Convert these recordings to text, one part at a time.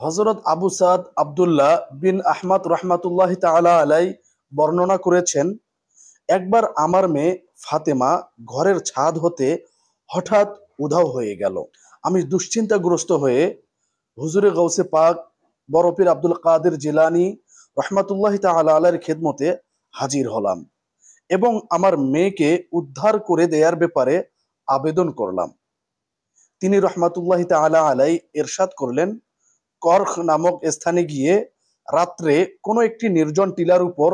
হযরত আবু সাদ আব্দুল্লাহ বিন আহমদ রহমাতুল্লাহ তাআলা আলাই বর্ণনা করেছেন, একবার আমার মেয়ে ফাতেমা ঘরের ছাদ হতে হঠাৎ উধাও হয়ে গেল। আমি দুশ্চিন্তাগ্রস্ত হয়ে হুজুরে গৌসে পাক বড় পীর আব্দুল কাদের জিলানী রহমাতুল্লাহ তাআলা আলাইহির খেদমতে হাজির হলাম এবং আমার মেয়েকে উদ্ধার করে দেওয়ার ব্যাপারে আবেদন করলাম। তিনি রহমাতুল্লাহ তাআলা আলাই ইরশাদ করলেন, করখ নামক স্থানে গিয়ে রাত্রে কোনো একটি নির্জন টিলার উপর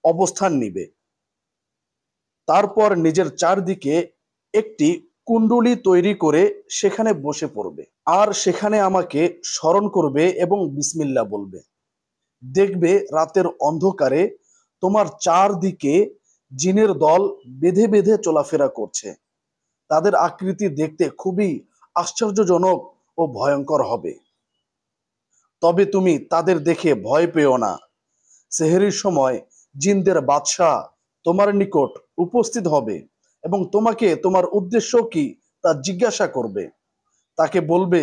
অবস্থান নিবে। তারপর নিজের চারদিকে একটি কুণ্ডলী তৈরি করে সেখানে বসে পড়বে আর সেখানে আমাকে স্মরণ করবে এবং বিসমিল্লাহ বলবে। দেখবে রাতের অন্ধকারে তোমার চারদিকে জিনের দল বেঁধে বেঁধে চলাফেরা করছে। তাদের আকৃতি দেখতে খুবই আশ্চর্যজনক ও ভয়ঙ্কর হবে। তবে তুমি তাদের দেখে ভয় পেও না। সেহরির সময় জিনদের বাদশাহ তোমার নিকট উপস্থিত হবে এবং তোমাকে তোমার উদ্দেশ্য কি তা জিজ্ঞাসা করবে। তাকে বলবে,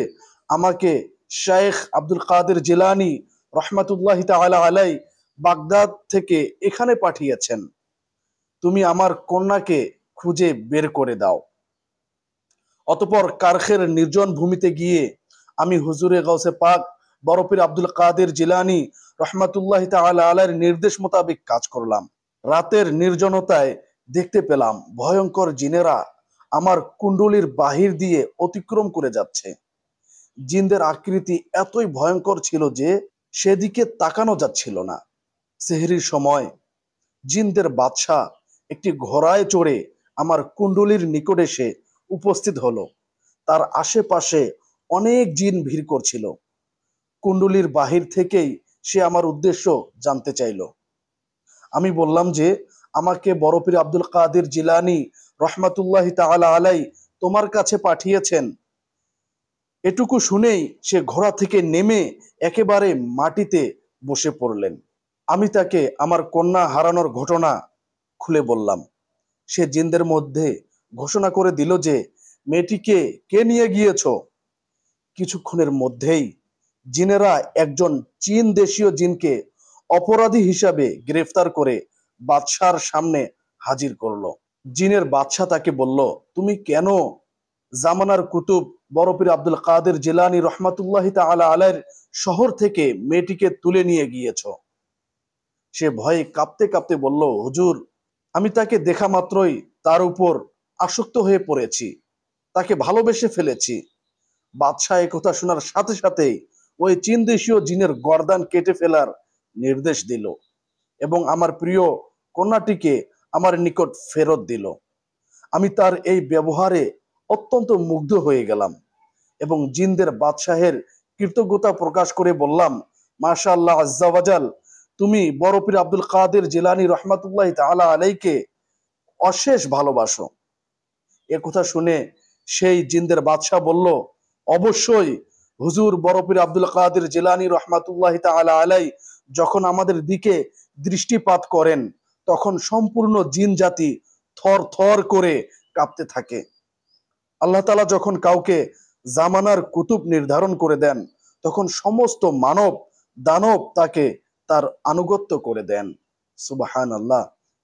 আমাকে শায়েখ আব্দুল কাদের জিলানী রহমাতুল্লাহ তাআলা আলাই বাগদাদ থেকে এখানে পাঠিয়েছেন। তুমি আমার কন্যাকে খুঁজে বের করে দাও। অতঃপর কারখের নির্জন ভূমিতে গিয়ে আমি হুজুরে গাউসে পাক বড় পীর আব্দুল কাদের জিলানী রহমাতুল্লাহ তাআলা আলাইহির নির্দেশ মোতাবেক কাজ করলাম। রাতের নির্জনতায় দেখতে পেলাম ভয়ঙ্কর জিনেরা আমার কুণ্ডলীর বাহির দিয়ে অতিক্রম করে যাচ্ছে। জিনদের আকৃতি এতই ভয়ঙ্কর ছিল যে সেদিকে তাকানো যাচ্ছিল না। সেহরির সময় জিনদের বাদশাহ একটি ঘোড়ায় চড়ে আমার কুণ্ডলীর নিকট এসে উপস্থিত হলো। তার আশেপাশে অনেক জিন ভিড় করছিল। কুণ্ডলীর বাহির থেকেই সে আমার উদ্দেশ্য জানতে চাইল। আমি বললাম যে আমাকে বড় পীর আব্দুল কাদের জিলানী রহমাতুল্লাহ তাআলা আলাই তোমার কাছে পাঠিয়েছেন। এটুকু শুনেই সে ঘোড়া থেকে নেমে একেবারে মাটিতে বসে পড়লেন। আমি তাকে আমার কন্যা হারানোর ঘটনা খুলে বললাম। সে জিনদের মধ্যে ঘোষণা করে দিল যে মেয়েটিকে কে নিয়ে গিয়েছ। কিছুক্ষণের মধ্যেই জিনেরা একজন চীন দেশীয় জিনকে অপরাধী হিসাবে গ্রেফতার করে বাদশার সামনে হাজির করলো। জিনের বাদশা তাকে বলল, তুমি কেন জামানার কুতুব বড় পীর আব্দুল কাদের জিলানী রহমাতুল্লাহ তাআলা আলাইহির শহর থেকে মেয়েটিকে তুলে নিয়ে গিয়েছ। সে ভয়ে কাঁপতে কাঁপতে বলল, হুজুর, আমি তাকে দেখা মাত্রই তার উপর আসক্ত হয়ে পড়েছি, তাকে ভালোবেসে ফেলেছি। বাদশাহ এ কথা শোনার সাথে সাথেই ওই চীন দেশীয় জিনের গর্দান কেটে ফেলার নির্দেশ দিল এবং আমার প্রিয় কন্যাটিকে আমার নিকট ফেরত দিল। আমি তার এই ব্যবহারে অত্যন্ত মুগ্ধ হয়ে গেলাম এবং জিনদের বাদশাহের কৃতজ্ঞতা প্রকাশ করে বললাম, মাশাআল্লাহ আজ্জা ওয়াজাল, তুমি বড় পীর আব্দুল কাদের জিলানী রহমাতুল্লাহ তাআলা আলাইকে অশেষ ভালোবাসো। এ কথা শুনে সেই জিনদের বাদশাহ বলল, অবশ্যই হুজুর বড় পীর আব্দুল কাদের জিলানী রহমাতুল্লাহ তাআলা আলাই যখন আমাদের দিকে দৃষ্টিপাত করেন তখন সম্পূর্ণ জিন জাতি থর থর করে কাঁপতে থাকে। আল্লাহ তাআলা যখন কাউকে জামানার কুতুব নির্ধারণ করে দেন তখন সমস্ত মানব দানব তাকে তার আনুগত্য করে দেন। সুবহানাল্লাহ।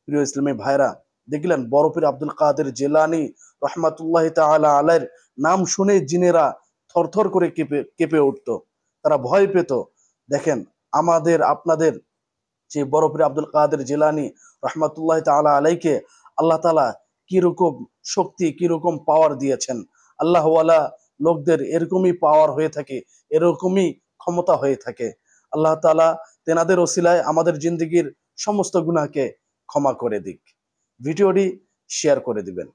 প্রিয় ইসলামী ভাইরা, দেখলেন বড় পীর আব্দুল কাদের জিলানী রহমাতুল্লাহ তাআলা আলাইহির নাম শুনে জিনেরা থরথর করে কেঁপে কেঁপে উঠতো, তারা ভয় পেত। দেখেন আমাদের আপনাদের যে বড় পীর আব্দুল কাদের জিলানী রহমাতুল্লাহ তাআলা আলাইকে আল্লাহ তাআলা কিরকম শক্তি কিরকম পাওয়ার দিয়েছেন। আল্লাহওয়ালা লোকদের এরকমই পাওয়ার হয়ে থাকে, এরকমই ক্ষমতা হয়ে থাকে। আল্লাহ তাআলা তেনাদের ওসিলায় আমাদের জিন্দেগির সমস্ত গুনাহকে ক্ষমা করে দিক। ভিডিওটি শেয়ার করে দিবেন।